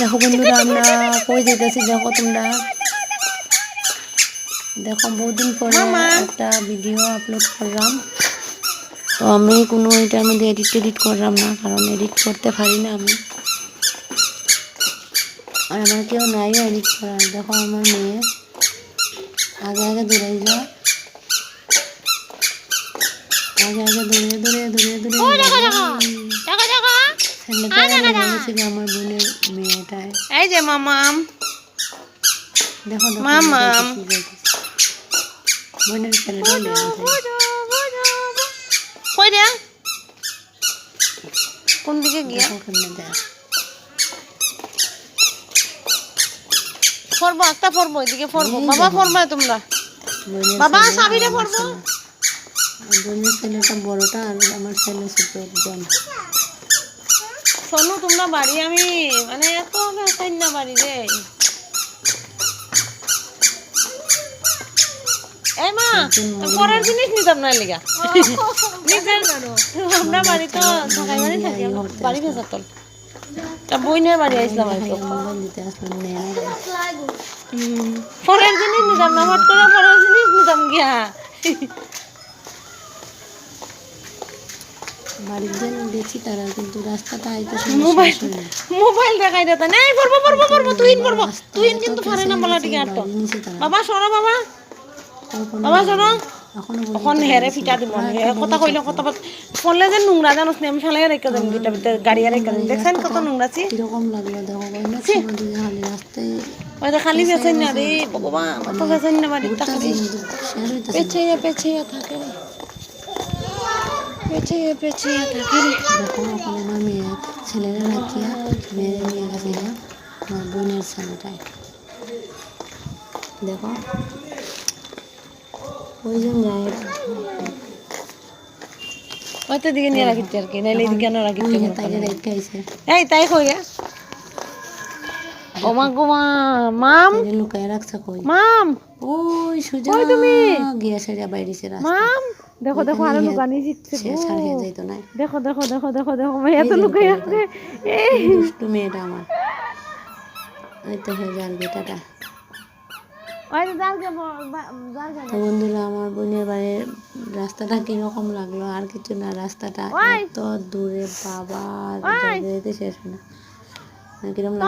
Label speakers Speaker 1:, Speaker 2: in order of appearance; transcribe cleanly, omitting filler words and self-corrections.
Speaker 1: দেখো বন্ধুরা আমরা কই যেতেছি, দেখো তোমরা দেখো বহুদিন পরে একটা ভিডিও আপলোড করলাম। তো আমি কোনো এটার মধ্যে এডিট করলাম না, কারণ এডিট করতে পারি না আমি, আর আমার কেউ নাই এডিট করার। দেখো আমার মেয়ে আগে আগে দৌড়াই যা, আগে আগে দৌড়ে দৌড়ে দৌড়ে দৌড়ে আমার বোনের মেয়েটায়।
Speaker 2: এই যে মামাম,
Speaker 1: দেখো
Speaker 2: মামাম
Speaker 1: বোনের ছেলেটা
Speaker 2: কই রে, কোন দিকে গিয়া ফরবো একটা ফরবো, এদিকে ফরবো বাবা, ফরবো তোমরা বাবা সাবিরে ফরবো।
Speaker 1: বোনের ছেলেটা বড়টা আর আমার ছেলে ছোট একজন।
Speaker 2: শোনো তোমরা বাড়ি, আমি মানে এত না বাড়ি রে। এই মা পরের জিনিস নিতাম না লিগা আমরা বাড়ি তো ঢাকায় বাড়ি থাকি, বাড়ি ভেজা তল বইনের বাড়ি আইসলাম আর কি। পরের জিনিস নিতাম না, হট করে পরের জিনিস নিতাম গিয়া
Speaker 1: বাড়ির জন্য দেখছি তারা, কিন্তু রাস্তাটা আইতে
Speaker 2: মোবাইল দেখাই দিতা নাই। পড়বো পড়বো পড়বো, তুই পড়বো, তুই কিন্তু পারে না বলা ঠিক আটটো। বাবা সরো, বাবা বাবা সরো, এখন হেরে পিঠা দিব কথা কইলে কথা পড়লে যে নোংরা জানোস না, আমি ফেলাই রেখে দেন দুইটা ভিতরে গাড়ি রেখে দেন। দেখছেন কত নোংরা ছি,
Speaker 1: কিরকম লাগলো দেখো খালি রাস্তায়
Speaker 2: ওই খালি বেছেন না রে ভগবান, কত বেছেন না বাড়ি পেছিয়ে পেছিয়ে থাকে, পেছিয়ে পেছিয়ে থাকে রে।
Speaker 1: দেখো ওখানে আমার মেয়ে ছেলেরা রাখিয়া মেয়ে নিয়ে গেছে আমার বোনের ছেলেটায়। দেখো ওইজন যায়
Speaker 2: ওইতো দিকে নিয়ে রাখিতে আর কি, নাইলে এদিকে না রাখিতে।
Speaker 1: তাইলে রেখে আইছে,
Speaker 2: এই তাই কই রে ও মা গো মা, মাম
Speaker 1: লুকায় রাখছে কই
Speaker 2: মাম,
Speaker 1: ওই সুজা
Speaker 2: কই তুমি
Speaker 1: গিয়া সেটা বাইরেছে রাস্তা।
Speaker 2: মাম দেখো দেখো আরো লুকানি জিতছে
Speaker 1: সে ছাড়িয়ে যাইতো না।
Speaker 2: দেখো দেখো দেখো দেখো দেখো মাই এত লুকাই আছে। এই
Speaker 1: দুষ্টু মেয়েটা আমার, এই তো হয়ে যার বেটাটা।
Speaker 2: ওই তো যার গে
Speaker 1: তো বন্ধুরা আমার বোনের বাড়ির রাস্তাটা কিরকম লাগলো, আর কিছু না, রাস্তাটা এত দূরে বাবা যেতে শেষ না কিরকম